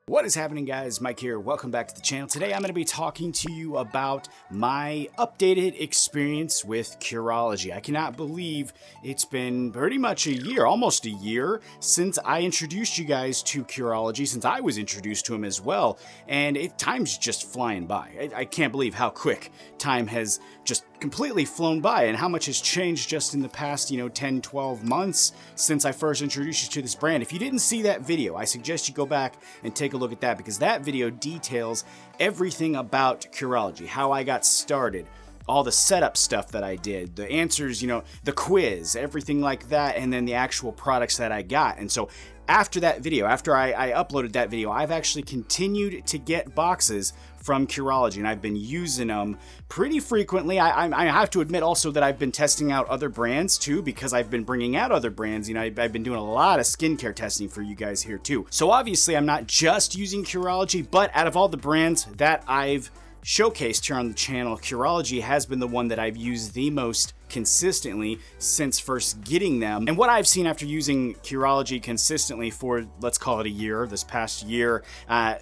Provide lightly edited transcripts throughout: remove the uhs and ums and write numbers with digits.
What is happening, guys? Mike here. Welcome back to the channel. Today I'm going to be talking to you about my updated experience with Curology. I cannot believe it's been pretty much a year, almost a year, since I introduced you guys to Curology, since I was introduced to him as well, and time's just flying by. I can't believe how quick time has just completely flown by and how much has changed just in the past, 10, 12 months since I first introduced you to this brand. If you didn't see that video, I suggest you go back and take a look at that, because that video details everything about Curology, how I got started, all the setup stuff that I did, the answers, the quiz, everything like that, and then the actual products that I got. And so after that video, after I uploaded that video, I've actually continued to get boxes from Curology, and I've been using them pretty frequently. I have to admit also that I've been testing out other brands too, because I've been bringing out other brands. I've been doing a lot of skincare testing for you guys here too. So obviously I'm not just using Curology, but out of all the brands that I've showcased here on the channel, Curology has been the one that I've used the most consistently since first getting them. And what I've seen after using Curology consistently for, let's call it a year, this past year,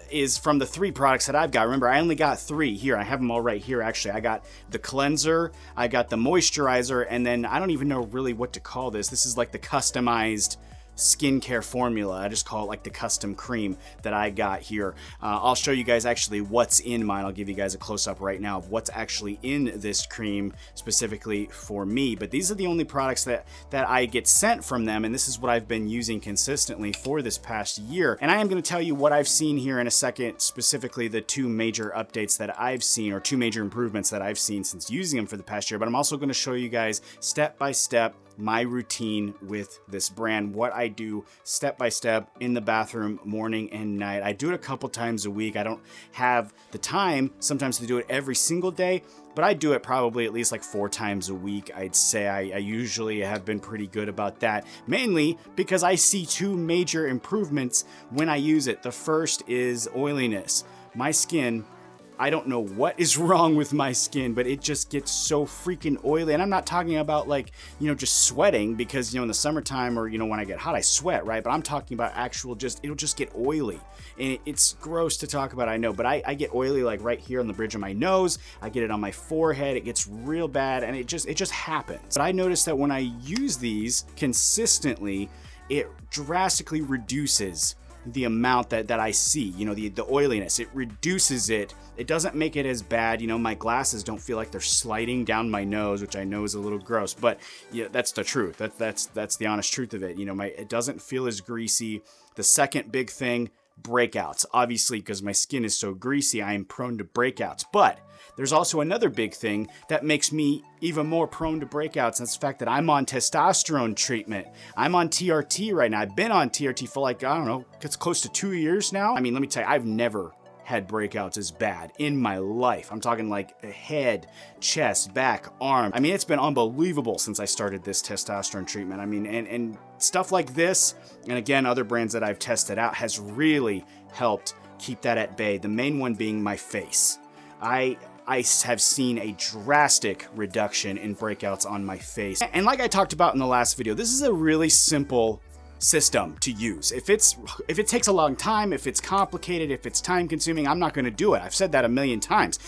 is from the 3 products that I've got. Remember, I only got 3 here. I have them all right here, actually. I got the cleanser, I got the moisturizer, and then I don't even know really what to call this. This is like the customized skincare formula. I just call it like the custom cream that I got here. I'll show you guys actually what's in mine. I'll give you guys a close-up right now of what's actually in this cream specifically for me. But these are the only products that I get sent from them, and this is what I've been using consistently for this past year. And I am going to tell you what I've seen here in a second, specifically the 2 major updates that I've seen, or 2 major improvements that I've seen since using them for the past year. But I'm also going to show you guys step by step my routine with this brand, what I do step by step in the bathroom morning and night. I do it a couple times a week. I don't have the time sometimes to do it every single day, but I do it probably at least like 4 times a week. I'd say I usually have been pretty good about that, mainly because I see 2 major improvements when I use it. The first is oiliness. My skin, I don't know what is wrong with my skin, but it just gets so freaking oily. And I'm not talking about like, just sweating, because, in the summertime or, when I get hot, I sweat, right? But I'm talking about actual it'll just get oily. And it's gross to talk about, I know, but I get oily like right here on the bridge of my nose. I get it on my forehead. It gets real bad, and it just happens. But I noticed that when I use these consistently, it drastically reduces the amount that I see, the oiliness. It reduces it. It doesn't make it as bad. My glasses don't feel like they're sliding down my nose, which I know is a little gross, but yeah, that's the truth. That's the honest truth of it. It doesn't feel as greasy. The second big thing, breakouts. Obviously, because my skin is so greasy, I am prone to breakouts. But there's also another big thing that makes me even more prone to breakouts, and that's the fact that I'm on testosterone treatment. I'm on TRT right now. I've been on TRT for like, I don't know, it's close to 2 years now. I mean, let me tell you, I've never had breakouts as bad in my life. I'm talking like head, chest, back, arm. I mean, it's been unbelievable since I started this testosterone treatment. I mean, and stuff like this, and again, other brands that I've tested out, has really helped keep that at bay. The main one being my face. I have seen a drastic reduction in breakouts on my face. And like I talked about in the last video, this is a really simple system to use. If it takes a long time, if it's complicated, if it's time consuming, I'm not going to do it. I've said that a million times.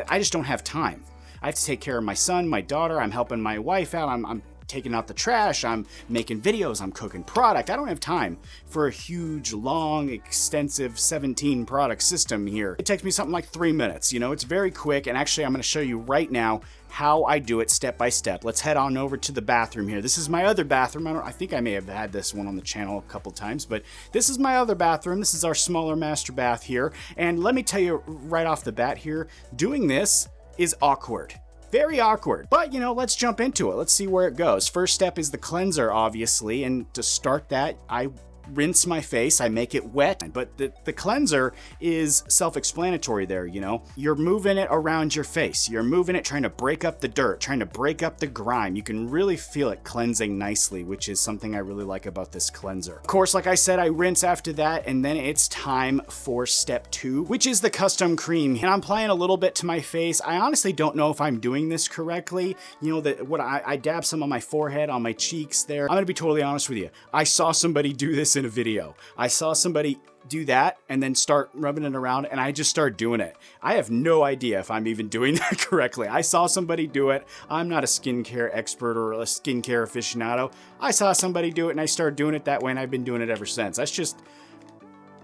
I just don't have time. I have to take care of my son, my daughter. I'm helping my wife out. I'm taking out the trash. I'm making videos. I'm cooking product. I don't have time for a huge, long, extensive 17 product system here. It takes me something like 3 minutes. It's very quick. And actually, I'm going to show you right now how I do it step by step. Let's head on over to the bathroom here. This is my other bathroom. I think I may have had this one on the channel a couple times, but this is my other bathroom. This is our smaller master bath here. And let me tell you right off the bat here, doing this is awkward. Very awkward, but let's jump into it. Let's see where it goes. First step is the cleanser, obviously, and to start that, I rinse my face, I make it wet, but the cleanser is self-explanatory there, You're moving it around your face. You're moving it, trying to break up the dirt, trying to break up the grime. You can really feel it cleansing nicely, which is something I really like about this cleanser. Of course, like I said, I rinse after that, and then it's time for step 2, which is the custom cream. And I'm applying a little bit to my face. I honestly don't know if I'm doing this correctly. I dab some on my forehead, on my cheeks there. I'm gonna be totally honest with you. I saw somebody do this in a video. I saw somebody do that and then start rubbing it around, and I just start doing it. I have no idea if I'm even doing that correctly. I saw somebody do it. I'm not a skincare expert or a skincare aficionado. I saw somebody do it and I started doing it that way, and I've been doing it ever since.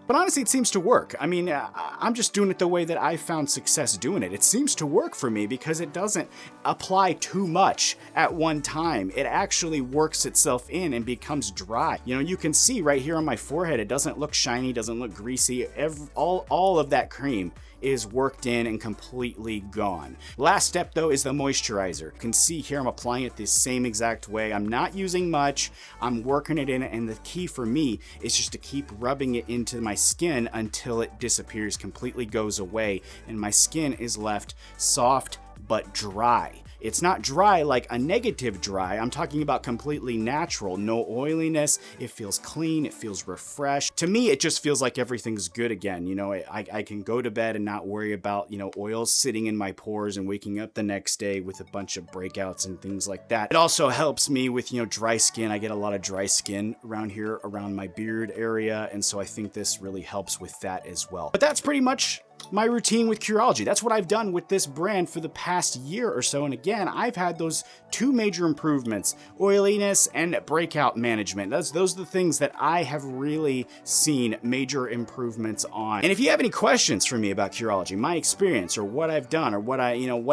But honestly, it seems to work. I mean, I'm just doing it the way that I found success doing it. It seems to work for me because it doesn't apply too much at one time. It actually works itself in and becomes dry. You know, you can see right here on my forehead, it doesn't look shiny, doesn't look greasy. All of that cream is worked in and completely gone. Last step though is the moisturizer. You can see here I'm applying it the same exact way. I'm not using much, I'm working it in, and the key for me is just to keep rubbing it into my skin until it disappears, completely goes away, and my skin is left soft but dry. It's not dry like a negative dry. I'm talking about completely natural, no oiliness. It feels clean, it feels refreshed. To me, it just feels like everything's good again. You know, I can go to bed and not worry about, you know, oil sitting in my pores and waking up the next day with a bunch of breakouts and things like that. It also helps me with, you know, dry skin. I get a lot of dry skin around here, around my beard area, and so I think this really helps with that as well. But that's pretty much my routine with Curology. That's what I've done with this brand for the past year or so, and again, I've had those two major improvements, oiliness and breakout management. Those are the things that I have really seen major improvements on. And if you have any questions for me about Curology, my experience, or what I've done, or what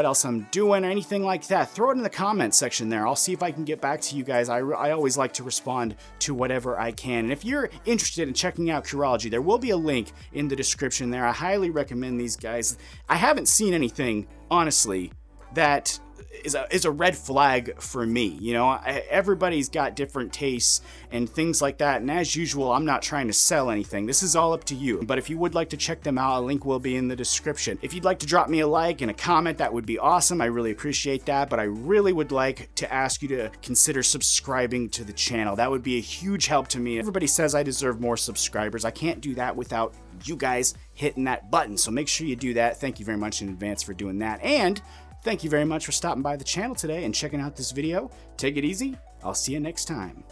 else I'm doing, or anything like that, throw it in the comments section there. I'll see if I can get back to you guys. I always like to respond to whatever I can. And if you're interested in checking out Curology, there will be a link in the description there. I highly recommend these guys. I haven't seen anything, honestly, that is a red flag for me. You know, everybody's got different tastes and things like that, and as usual, I'm not trying to sell anything. This is all up to you. But if you would like to check them out, a link will be in the description. If you'd like to drop me a like and a comment, that would be awesome. I really appreciate that, but I really would like to ask you to consider subscribing to the channel. That would be a huge help to me. Everybody says I deserve more subscribers. I can't do that without you guys hitting that button, so make sure you do that. Thank you very much in advance for doing that, and thank you very much for stopping by the channel today and checking out this video. Take it easy. I'll see you next time.